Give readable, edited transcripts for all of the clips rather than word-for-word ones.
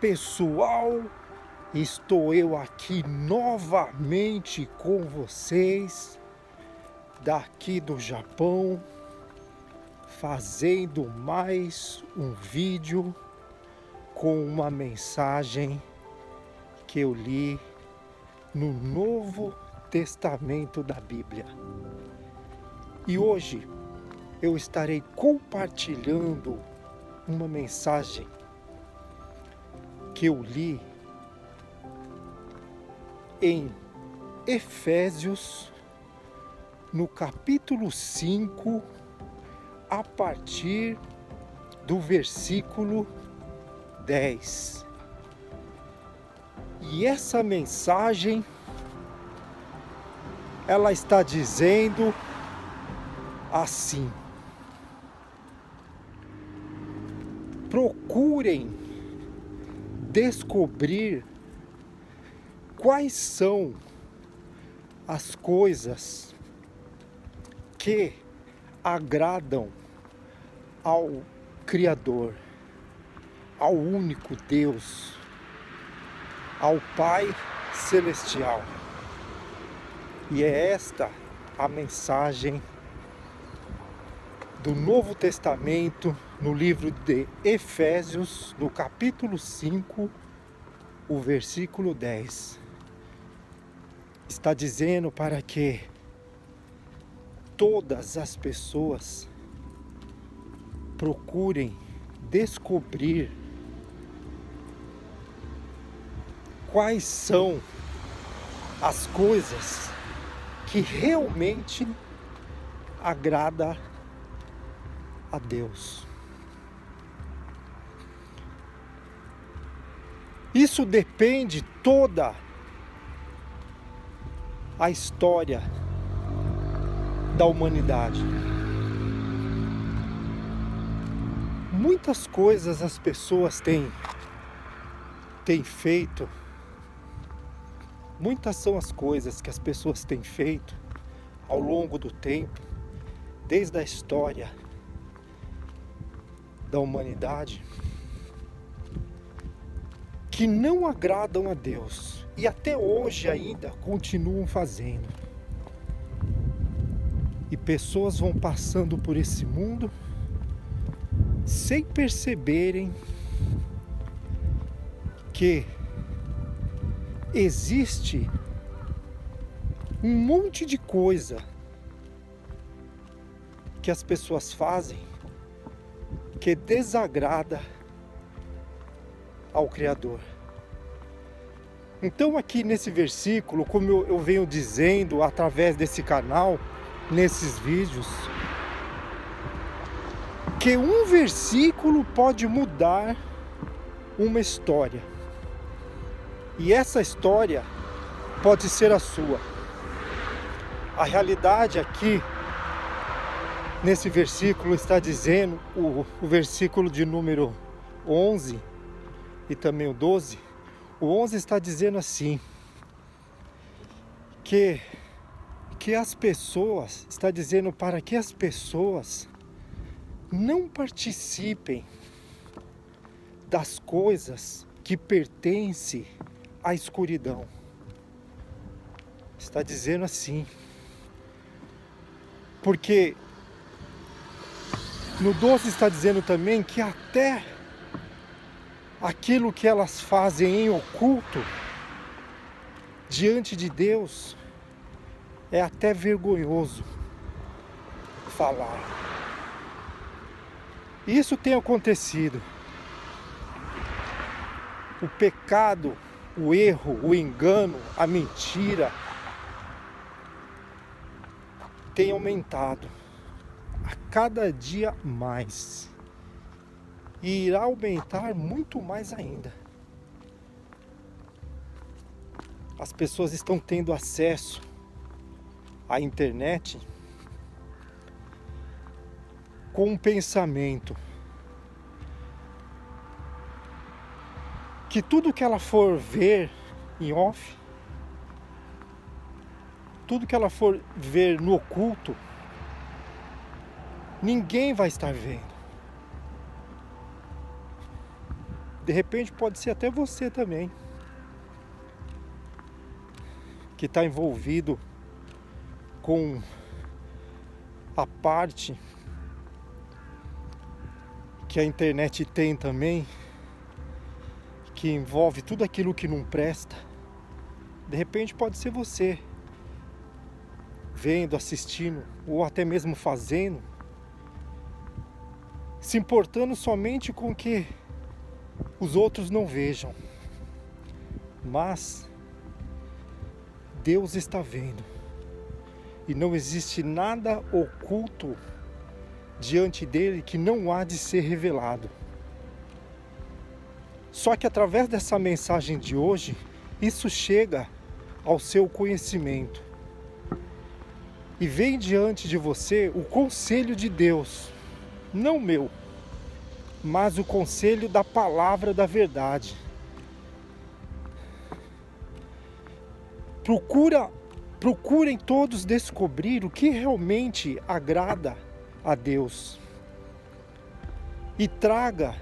pessoal, estou eu aqui novamente com vocês, daqui do Japão, fazendo mais um vídeo com uma mensagem que eu li no Novo Testamento da Bíblia. E hoje eu estarei compartilhando uma mensagem que eu li em Efésios, no capítulo 5, a partir do versículo 10. E essa mensagem, ela está dizendo assim: procurem descobrir quais são as coisas que agradam ao Criador, ao único Deus, ao Pai Celestial. E é esta a mensagem do Novo Testamento, no livro de Efésios, no capítulo 5, o versículo 10. Está dizendo para que todas as pessoas procurem descobrir quais são as coisas que realmente agrada a Deus. Isso depende toda a história da humanidade. Muitas coisas as pessoas têm feito, muitas são as coisas que as pessoas têm feito ao longo do tempo, desde a história da humanidade, que não agradam a Deus e até hoje ainda continuam fazendo. E pessoas vão passando por esse mundo sem perceberem que existe um monte de coisa que as pessoas fazem que desagrada ao Criador. Então aqui nesse versículo, como eu venho dizendo através desse canal, nesses vídeos, que um versículo pode mudar uma história. E essa história pode ser a sua. A realidade aqui, nesse versículo, está dizendo, o versículo de número 11 e também o 12, o 11 está dizendo assim, que as pessoas, está dizendo para que as pessoas não participem das coisas que pertencem à escuridão. Está dizendo assim, porque no 12 está dizendo também que até aquilo que elas fazem em oculto diante de Deus é até vergonhoso falar. Isso tem acontecido. O pecado, o erro, o engano, a mentira tem aumentado a cada dia mais. E irá aumentar muito mais ainda. As pessoas estão tendo acesso à internet com um pensamento que tudo que ela for ver em off, tudo que ela for ver no oculto, ninguém vai estar vendo. De repente pode ser até você também, que está envolvido com a parte que a internet tem também, que envolve tudo aquilo que não presta. De repente pode ser você, vendo, assistindo, ou até mesmo fazendo, se importando somente com o que os outros não vejam. Mas Deus está vendo. E não existe nada oculto diante dele que não há de ser revelado. Só que através dessa mensagem de hoje, isso chega ao seu conhecimento. E vem diante de você o conselho de Deus, não meu, mas o conselho da palavra da verdade. Procurem todos descobrir o que realmente agrada a Deus. E traga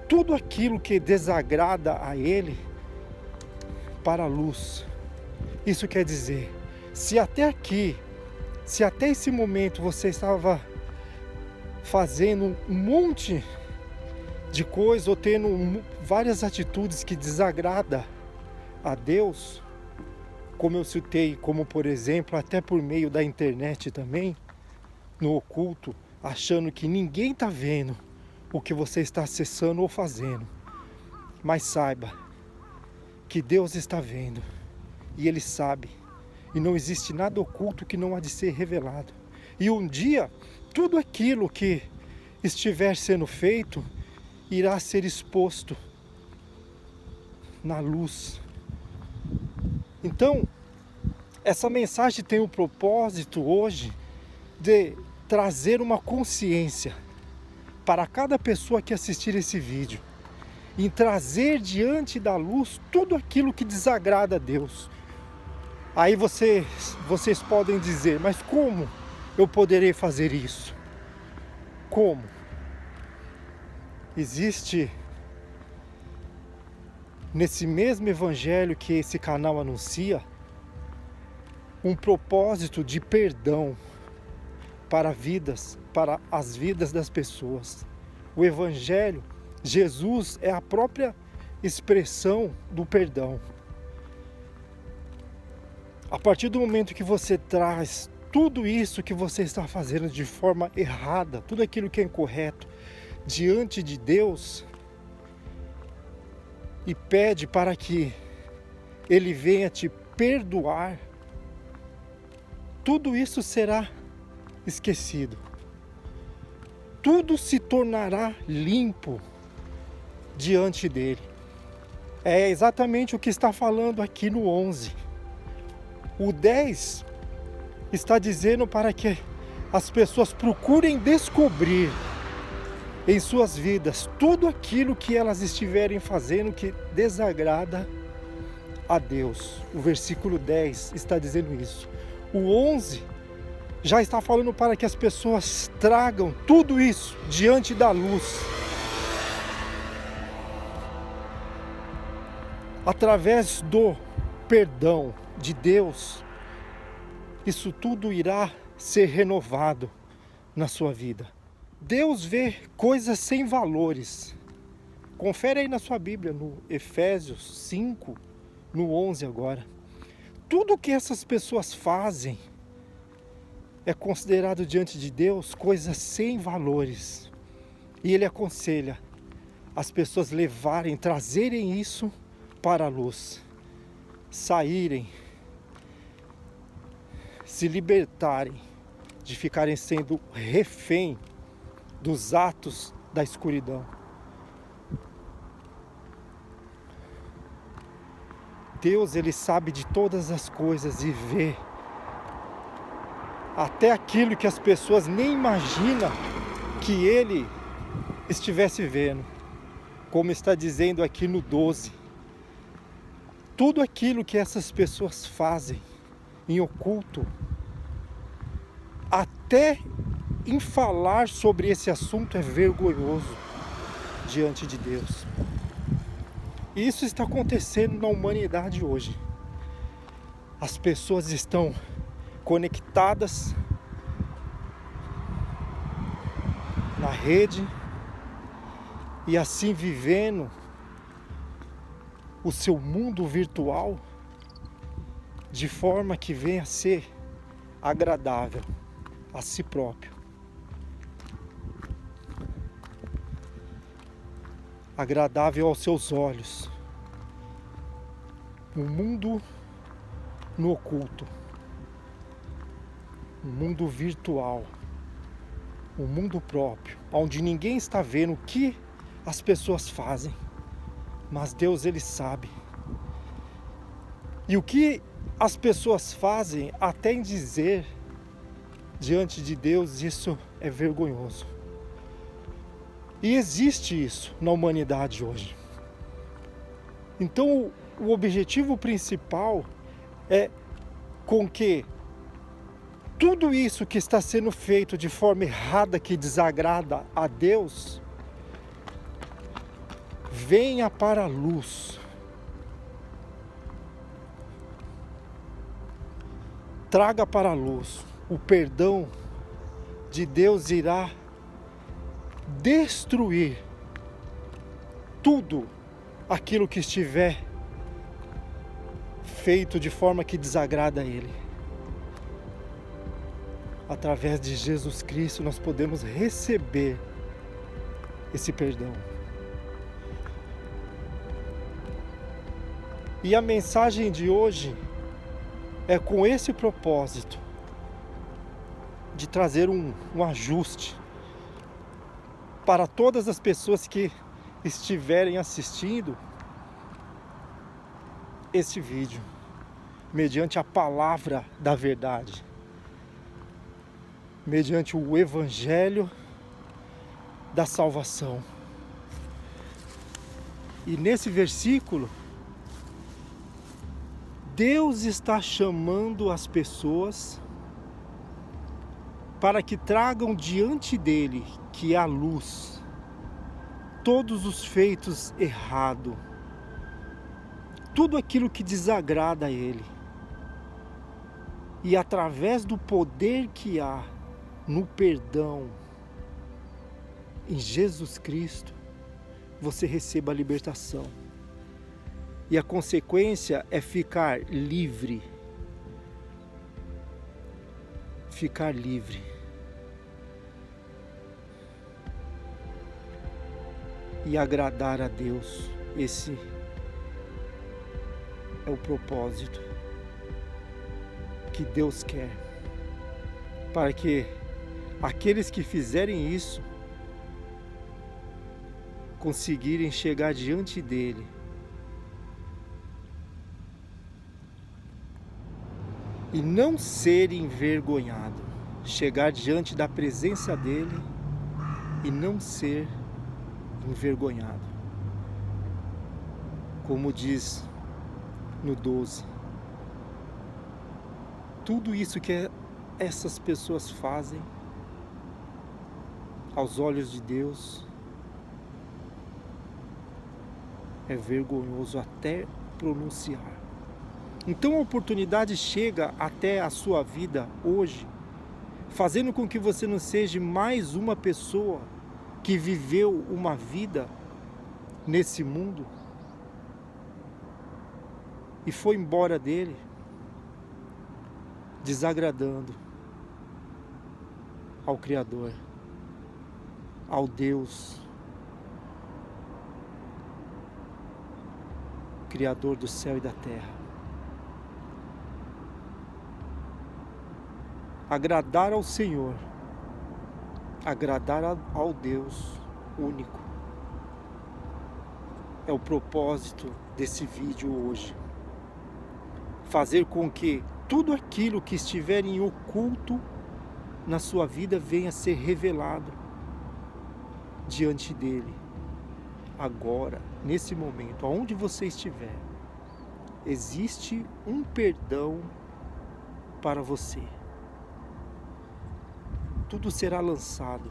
tudo aquilo que desagrada a Ele para a luz. Isso quer dizer, se até esse momento você estava fazendo um monte de coisa ou tendo várias atitudes que desagradam a Deus, como eu citei, como por exemplo, até por meio da internet também, no oculto, achando que ninguém está vendo o que você está acessando ou fazendo. Mas saiba que Deus está vendo e Ele sabe, e não existe nada oculto que não há de ser revelado. E um dia, tudo aquilo que estiver sendo feito irá ser exposto na luz. Então, essa mensagem tem o propósito hoje de trazer uma consciência para cada pessoa que assistir esse vídeo, em trazer diante da luz tudo aquilo que desagrada a Deus. Aí vocês podem dizer, mas como eu poderei fazer isso? Como? Existe nesse mesmo evangelho que esse canal anuncia um propósito de perdão para as vidas das pessoas. O evangelho, Jesus é a própria expressão do perdão. A partir do momento que você traz tudo isso que você está fazendo de forma errada, tudo aquilo que é incorreto, diante de Deus, e pede para que Ele venha te perdoar, tudo isso será esquecido. Tudo se tornará limpo diante dele. É exatamente o que está falando aqui no 11. O 10 está dizendo para que as pessoas procurem descobrir em suas vidas tudo aquilo que elas estiverem fazendo que desagrada a Deus. O versículo 10 está dizendo isso. O 11 já está falando para que as pessoas tragam tudo isso diante da luz. Através do perdão de Deus, isso tudo irá ser renovado na sua vida. Deus vê coisas sem valores. Confere aí na sua Bíblia, no Efésios 5, no 11 agora. Tudo que essas pessoas fazem é considerado diante de Deus coisas sem valores. E Ele aconselha as pessoas levarem, trazerem isso para a luz. Saírem, se libertarem de ficarem sendo refém dos atos da escuridão. Deus, Ele sabe de todas as coisas e vê até aquilo que as pessoas nem imaginam que Ele estivesse vendo. Como está dizendo aqui no 12. Tudo aquilo que essas pessoas fazem em oculto, até em falar sobre esse assunto é vergonhoso diante de Deus. Isso está acontecendo na humanidade hoje. As pessoas estão conectadas na rede e assim vivendo o seu mundo virtual de forma que venha a ser agradável a si próprio, agradável aos seus olhos. Um mundo no oculto, um mundo virtual, um mundo próprio, onde ninguém está vendo o que as pessoas fazem, mas Deus, Ele sabe. E o que as pessoas fazem, até em dizer diante de Deus, isso é vergonhoso. E existe isso na humanidade hoje. Então, o objetivo principal é com que tudo isso que está sendo feito de forma errada, que desagrada a Deus, venha para a luz. Traga para a luz. O perdão de Deus irá destruir tudo aquilo que estiver feito de forma que desagrada a Ele. Através de Jesus Cristo nós podemos receber esse perdão. E a mensagem de hoje é com esse propósito de trazer um ajuste para todas as pessoas que estiverem assistindo esse vídeo, mediante a palavra da verdade, mediante o evangelho da salvação. E nesse versículo, Deus está chamando as pessoas para que tragam diante dele, que é a luz, todos os feitos errados, tudo aquilo que desagrada a ele. E através do poder que há no perdão em Jesus Cristo, você receba a libertação. E a consequência é ficar livre. Ficar livre. E agradar a Deus. Esse é o propósito que Deus quer. Para que aqueles que fizerem isso conseguirem chegar diante dele e não ser envergonhado, chegar diante da presença dele e não ser envergonhado. Como diz no 12, tudo isso que essas pessoas fazem aos olhos de Deus é vergonhoso até pronunciar. Então a oportunidade chega até a sua vida hoje, fazendo com que você não seja mais uma pessoa que viveu uma vida nesse mundo e foi embora dele, desagradando ao Criador, ao Deus, Criador do céu e da terra. Agradar ao Senhor, agradar ao Deus único, é o propósito desse vídeo hoje. Fazer com que tudo aquilo que estiver em oculto na sua vida venha a ser revelado diante dele. Agora, nesse momento, aonde você estiver, existe um perdão para você. Tudo será lançado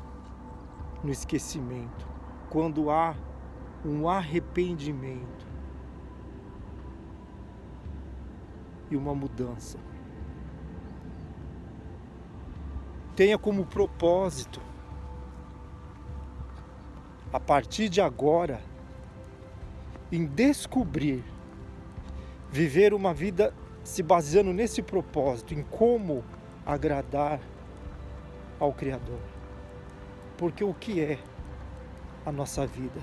no esquecimento quando há um arrependimento e uma mudança. Tenha como propósito, a partir de agora, em descobrir, viver uma vida se baseando nesse propósito, em como agradar ao Criador. Porque o que é a nossa vida?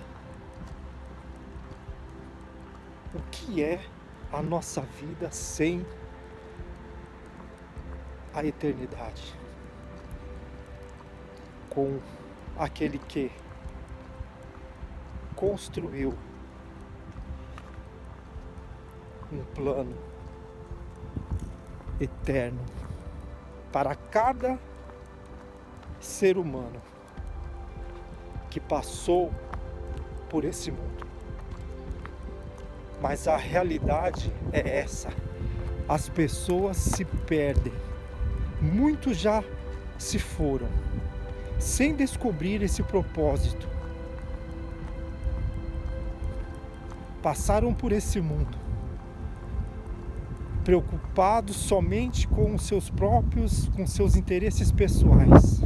O que é a nossa vida sem a eternidade? Com aquele que construiu um plano eterno para cada ser humano que passou por esse mundo. Mas a realidade é essa: as pessoas se perdem, muitos já se foram, sem descobrir esse propósito. Passaram por esse mundo preocupados somente com com seus interesses pessoais,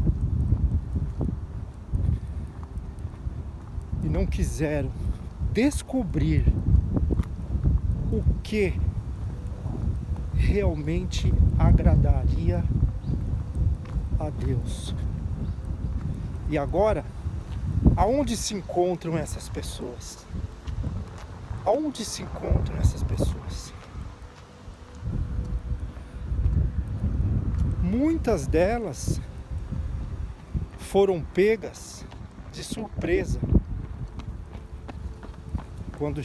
e não quiseram descobrir o que realmente agradaria a Deus. E agora, aonde se encontram essas pessoas? Aonde se encontram essas pessoas? Muitas delas foram pegas de surpresa quando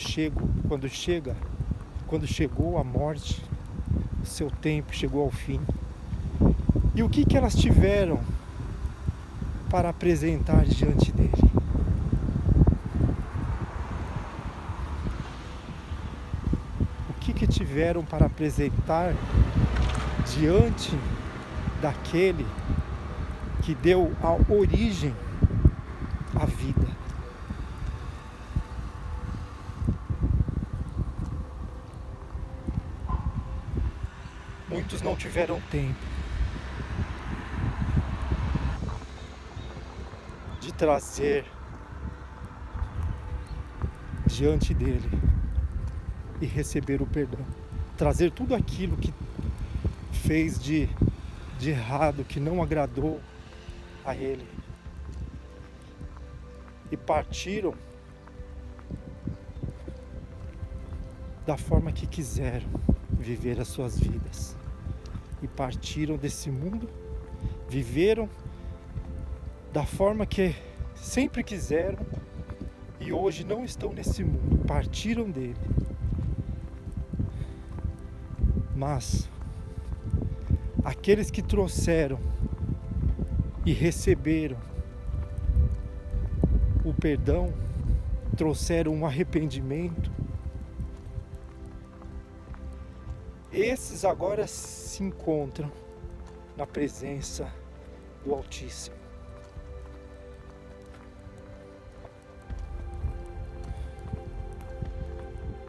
chegou a morte, o seu tempo chegou ao fim. E o que elas tiveram para apresentar diante dele? O que tiveram para apresentar diante daquele que deu a origem à vida? Muitos não tiveram tempo de trazer diante dele e receber o perdão, trazer tudo aquilo que fez de errado, que não agradou a ele, e partiram da forma que quiseram viver as suas vidas, e partiram desse mundo, viveram da forma que sempre quiseram, e hoje não estão nesse mundo, partiram dele. Mas aqueles que trouxeram e receberam o perdão, trouxeram um arrependimento, esses agora se encontram na presença do Altíssimo.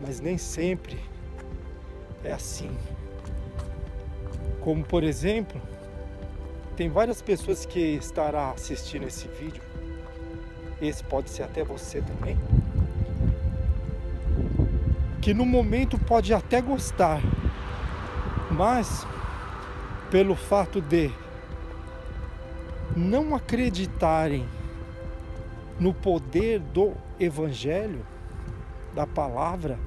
Mas nem sempre é assim. Como, por exemplo, tem várias pessoas que estarão assistindo esse vídeo, esse pode ser até você também, que no momento pode até gostar, mas pelo fato de não acreditarem no poder do Evangelho, da palavra,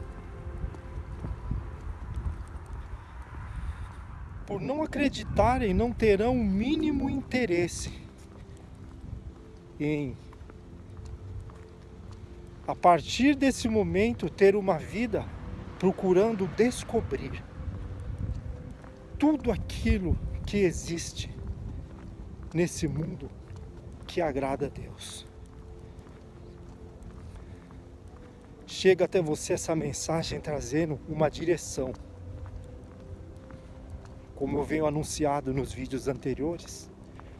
por não acreditarem, não terão o mínimo interesse em, a partir desse momento, ter uma vida procurando descobrir tudo aquilo que existe nesse mundo que agrada a Deus. Chega até você essa mensagem trazendo uma direção. Como eu venho anunciado nos vídeos anteriores,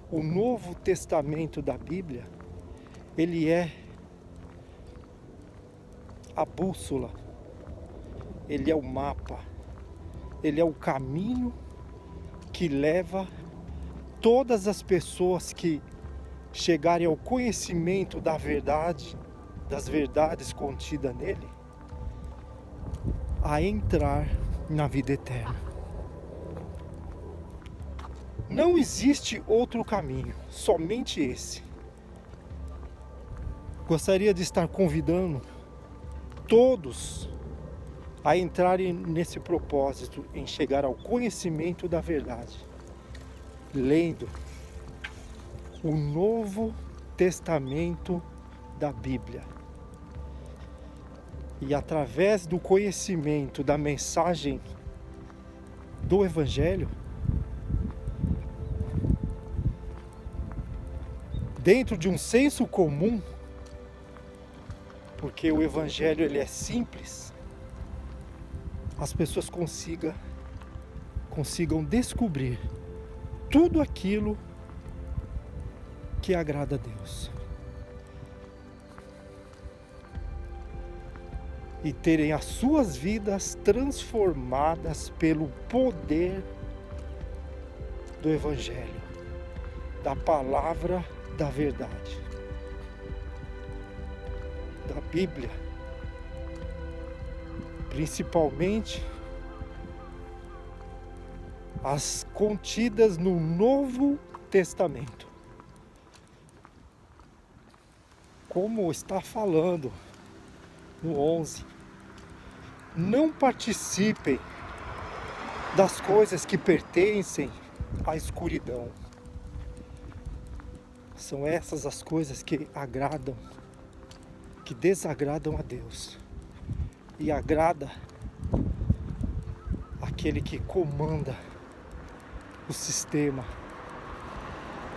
o Novo Testamento da Bíblia, ele é a bússola, ele é o mapa, Ele é o caminho que leva todas as pessoas que chegarem ao conhecimento da verdade, das verdades contidas nele, a entrar na vida eterna. Não existe outro caminho, somente esse. Gostaria de estar convidando todos a entrarem nesse propósito, em chegar ao conhecimento da verdade, lendo o Novo Testamento da Bíblia. E através do conhecimento da mensagem do Evangelho, dentro de um senso comum, porque o Evangelho ele é simples, as pessoas consigam descobrir tudo aquilo que agrada a Deus. E terem as suas vidas transformadas pelo poder do Evangelho, da palavra da verdade, da Bíblia, principalmente as contidas no Novo Testamento. Como está falando no 11, não participem das coisas que pertencem à escuridão. São essas as coisas que agradam, que desagradam a Deus. E agrada aquele que comanda o sistema,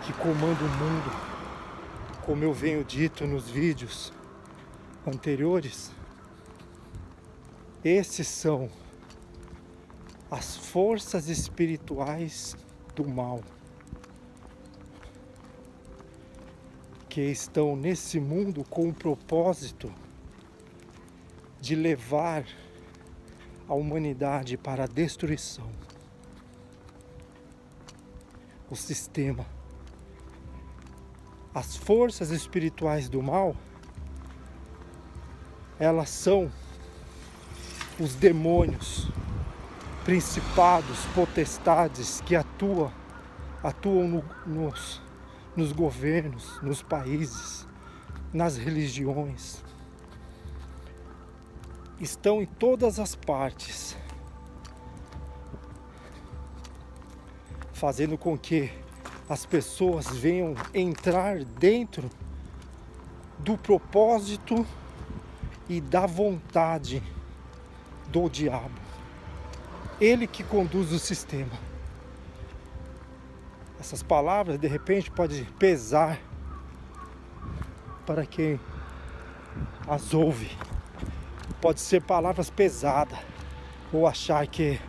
que comanda o mundo. Como eu venho dito nos vídeos anteriores, esses são as forças espirituais do mal que estão nesse mundo com o propósito de levar a humanidade para a destruição. O sistema, as forças espirituais do mal, elas são os demônios, principados, potestades que atuam nos governos, nos países, nas religiões. Estão em todas as partes, fazendo com que as pessoas venham entrar dentro do propósito e da vontade do diabo. Ele que conduz o sistema. Essas palavras de repente podem pesar para quem as ouve. Pode ser palavras pesadas, ou achar que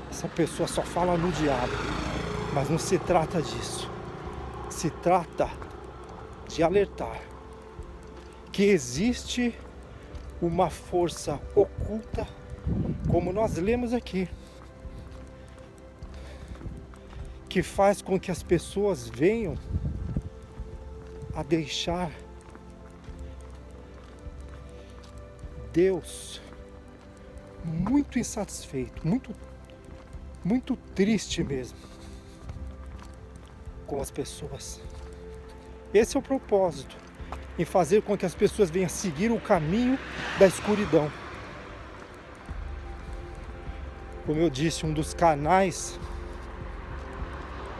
essa pessoa só fala no diabo. Mas não se trata disso. Se trata de alertar que existe uma força oculta, como nós lemos aqui, que faz com que as pessoas venham a deixar Deus muito insatisfeito, muito triste mesmo com as pessoas. Esse é o propósito, em fazer com que as pessoas venham seguir o caminho da escuridão. Como eu disse, um dos canais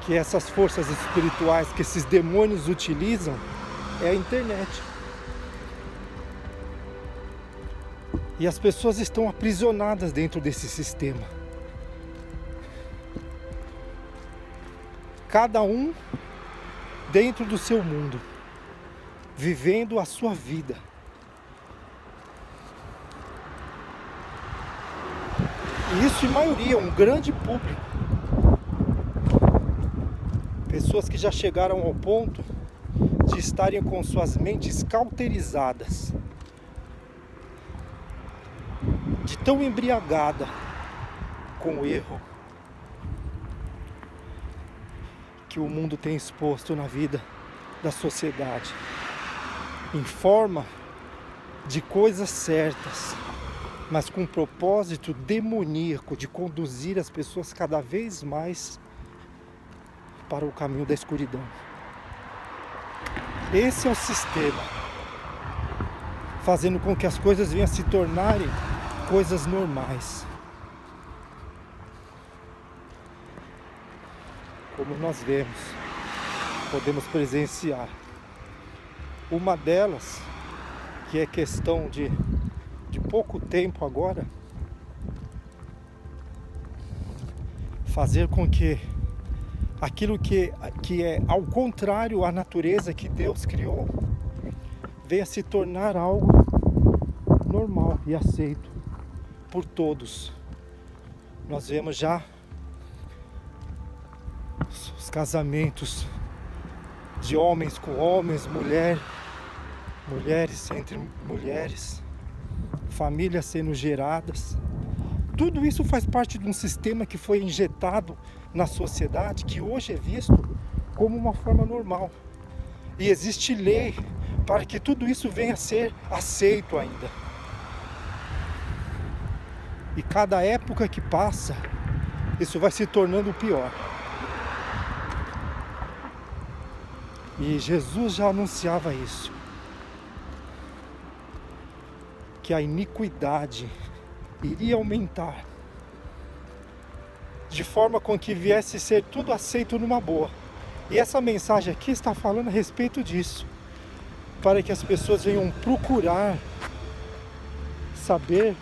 que essas forças espirituais, que esses demônios utilizam, é a internet. E as pessoas estão aprisionadas dentro desse sistema. Cada um dentro do seu mundo, vivendo a sua vida. E isso, em maioria, um grande público. Pessoas que já chegaram ao ponto de estarem com suas mentes cauterizadas, de tão embriagada com o erro que o mundo tem exposto na vida da sociedade, em forma de coisas certas, mas com um propósito demoníaco de conduzir as pessoas cada vez mais para o caminho da escuridão. Esse é o sistema, fazendo com que as coisas venham a se tornarem coisas normais. Como nós vemos, podemos presenciar. Uma delas, que é questão de pouco tempo agora, fazer com que aquilo que é ao contrário à natureza que Deus criou, venha se tornar algo normal e aceito por todos. Nós vemos já os casamentos de homens com homens, mulheres entre mulheres, famílias sendo geradas. Tudo isso faz parte de um sistema que foi injetado na sociedade, que hoje é visto como uma forma normal. E existe lei para que tudo isso venha a ser aceito ainda. E cada época que passa, isso vai se tornando pior. E Jesus já anunciava isso, que a iniquidade iria aumentar, de forma com que viesse ser tudo aceito numa boa. E essa mensagem aqui está falando a respeito disso, para que as pessoas venham procurar saber,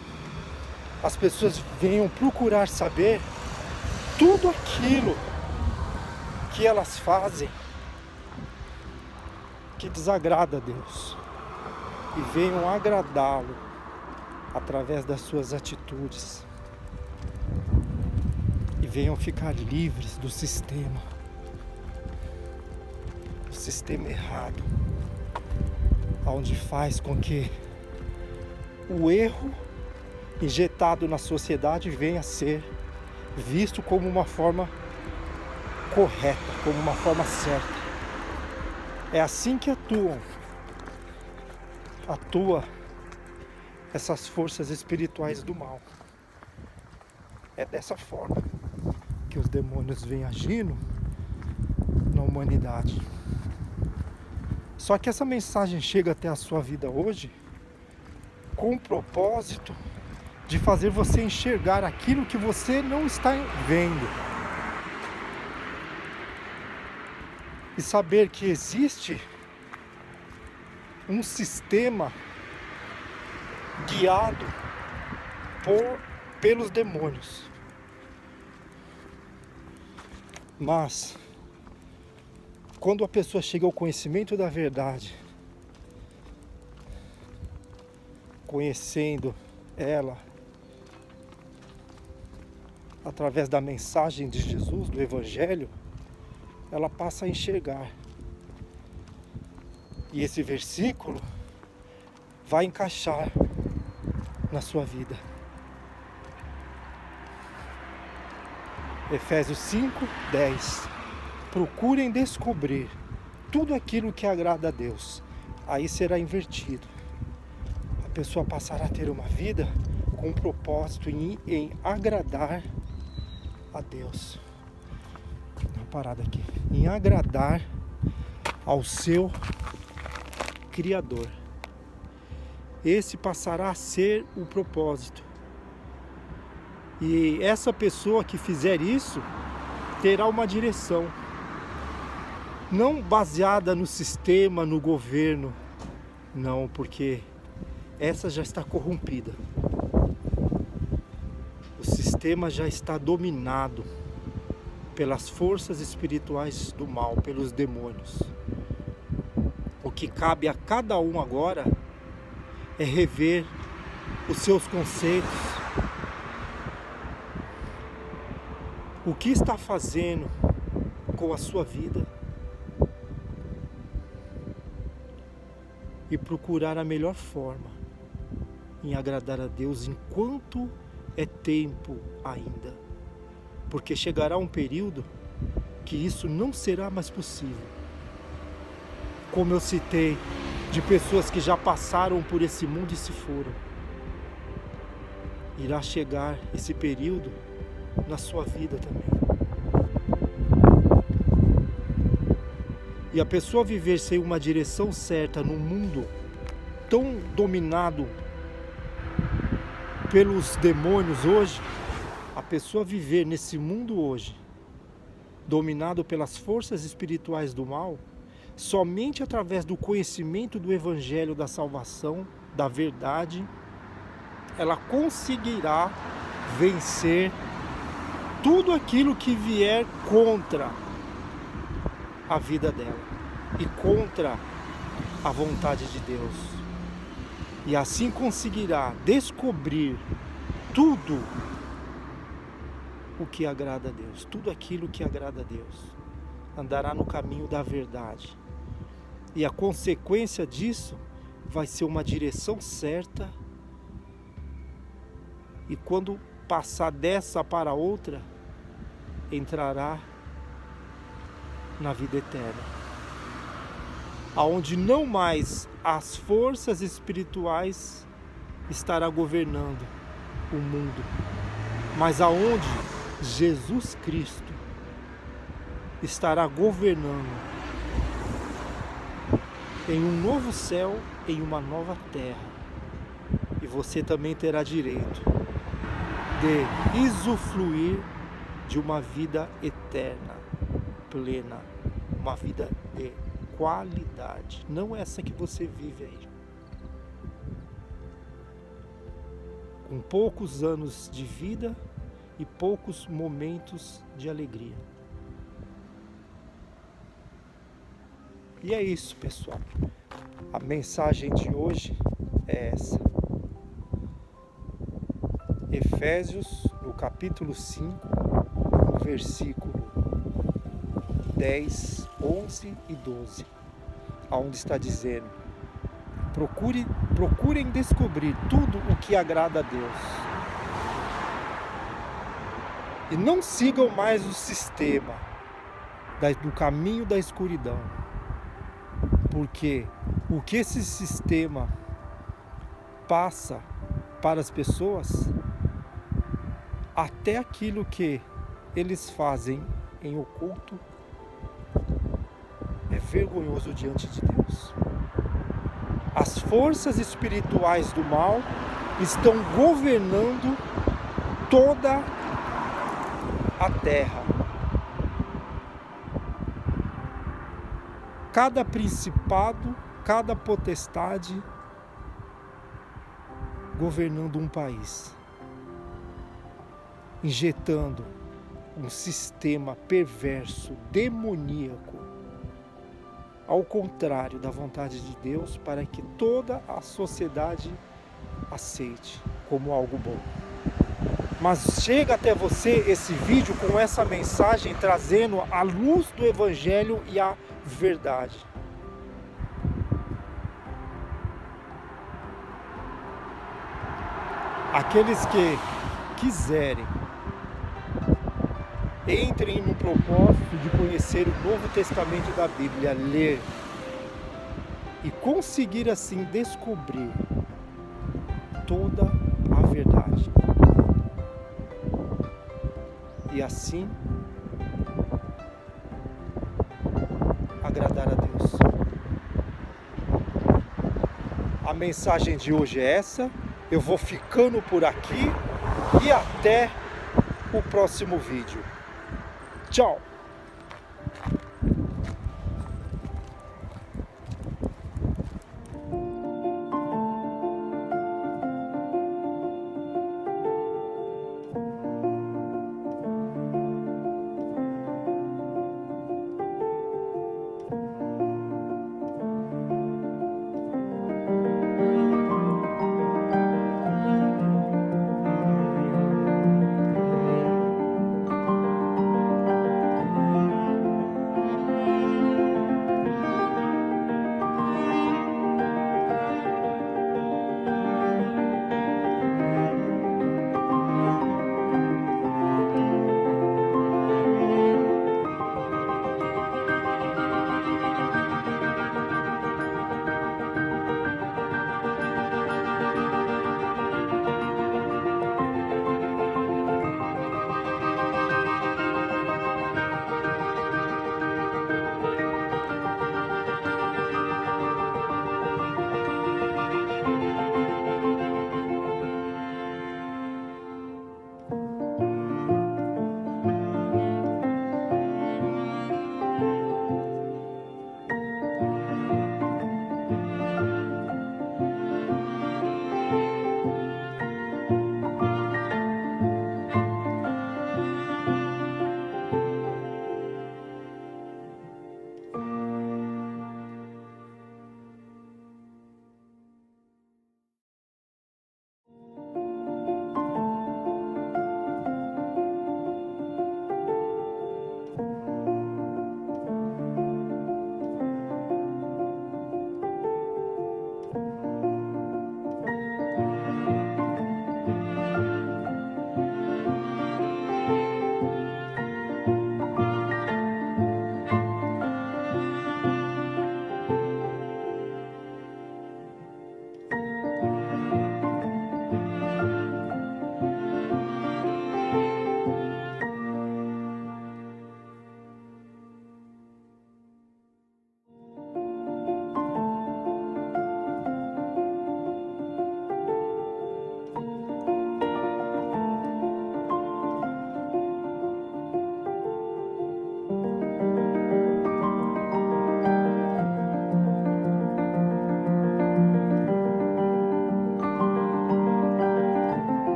as pessoas venham procurar saber tudo aquilo que elas fazem que desagrada a Deus, e venham agradá-lo através das suas atitudes, e venham ficar livres do sistema errado, onde faz com que o erro injetado na sociedade venha a ser visto como uma forma correta, como uma forma certa. É assim que atua essas forças espirituais do mal. É dessa forma que os demônios vêm agindo na humanidade. Só que essa mensagem chega até a sua vida hoje com o propósito de fazer você enxergar aquilo que você não está vendo. E saber que existe um sistema guiado pelos demônios. Mas quando a pessoa chega ao conhecimento da verdade, conhecendo ela através da mensagem de Jesus, do Evangelho, ela passa a enxergar. E esse versículo vai encaixar na sua vida. Efésios 5:10. Procurem descobrir tudo aquilo que agrada a Deus. Aí será invertido. A pessoa passará a ter uma vida com um propósito em agradar a Deus. Uma parada aqui. Em agradar ao seu Criador. Esse passará a ser o propósito. E essa pessoa que fizer isso terá uma direção, não baseada no sistema, no governo, não, porque essa já está corrompida. O sistema já está dominado pelas forças espirituais do mal, pelos demônios. O que cabe a cada um agora é rever os seus conceitos. O que está fazendo com a sua vida e procurar a melhor forma em agradar a Deus enquanto é tempo ainda. porque chegará um período que isso não será mais possível. Como eu citei, de pessoas que já passaram por esse mundo e se foram. Irá chegar esse período na sua vida também. E a pessoa viver sem uma direção certa num mundo tão dominado pelos demônios hoje, a pessoa viver nesse mundo hoje, dominado pelas forças espirituais do mal, somente através do conhecimento do Evangelho da salvação, da verdade, ela conseguirá vencer tudo aquilo que vier contra a vida dela e contra a vontade de Deus. E assim conseguirá descobrir tudo o que agrada a Deus, tudo aquilo que agrada a Deus. Andará no caminho da verdade. E a consequência disso vai ser uma direção certa. E quando passar dessa para outra, entrará na vida eterna, aonde não mais as forças espirituais estará governando o mundo, mas aonde Jesus Cristo estará governando em um novo céu, em uma nova terra. E você também terá direito de usufruir de uma vida eterna, plena, uma vida de qualidade, não essa que você vive aí, com poucos anos de vida e poucos momentos de alegria. E é isso, pessoal. A mensagem de hoje é essa. Efésios, no capítulo 5, no versículo 10, 11 e 12, aonde está dizendo: procurem descobrir tudo o que agrada a Deus. E não sigam mais o sistema do caminho da escuridão. Porque o que esse sistema passa para as pessoas, até aquilo que eles fazem em oculto, é vergonhoso diante de Deus. As forças espirituais do mal estão governando toda a terra. Cada principado, cada potestade governando um país, injetando um sistema perverso, demoníaco, ao contrário da vontade de Deus, para que toda a sociedade aceite como algo bom. Mas chega até você esse vídeo com essa mensagem, trazendo a luz do Evangelho e a verdade. Aqueles que quiserem, entrem no propósito de conhecer o Novo Testamento da Bíblia, ler e conseguir assim descobrir toda a verdade. E assim agradar a Deus. A mensagem de hoje é essa. Eu vou ficando por aqui e até o próximo vídeo. Tchau!